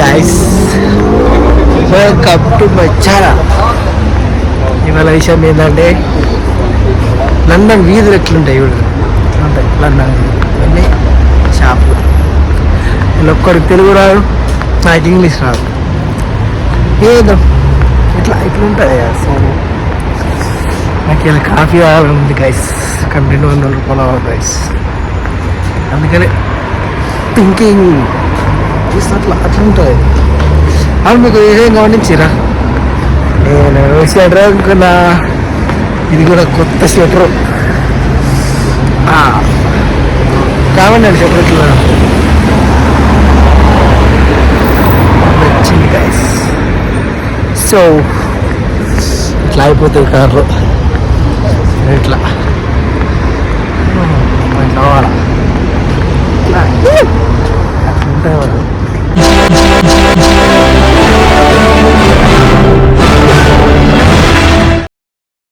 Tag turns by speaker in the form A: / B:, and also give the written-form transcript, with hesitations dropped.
A: Guys, welcome to my channel. ఇవాళ విషయం ఏంటంటే లండన్ వీధులు ఎట్లుంటాయి ఇప్పుడు ఉంటాయి. లండన్ ఇవన్నీ షాపులు. వీళ్ళు ఒక్కడికి తెలుగు రాదు, నాకు ఇంగ్లీష్ రాదు, ఏదో ఇట్లుంటుంది. సో నాకు ఇలా కాఫీ కావాలనుంది గైస్, కానీ 200 రూపాయలు గైస్. అందుకని థింకింగ్ అట్లుంటుంది. అవును, మీకు ఏం గమనించిరా? నేను స్వెటర్ అనుకున్నా, ఇది కూడా కొత్త స్వెటర్. కావండి స్వెటర్ ఇట్లా వచ్చింది గైస్. సో ఇట్లా అయిపోతాయి కార్లు, ఇట్లా కావాలా అట్లా ఉంటాయి వాళ్ళు.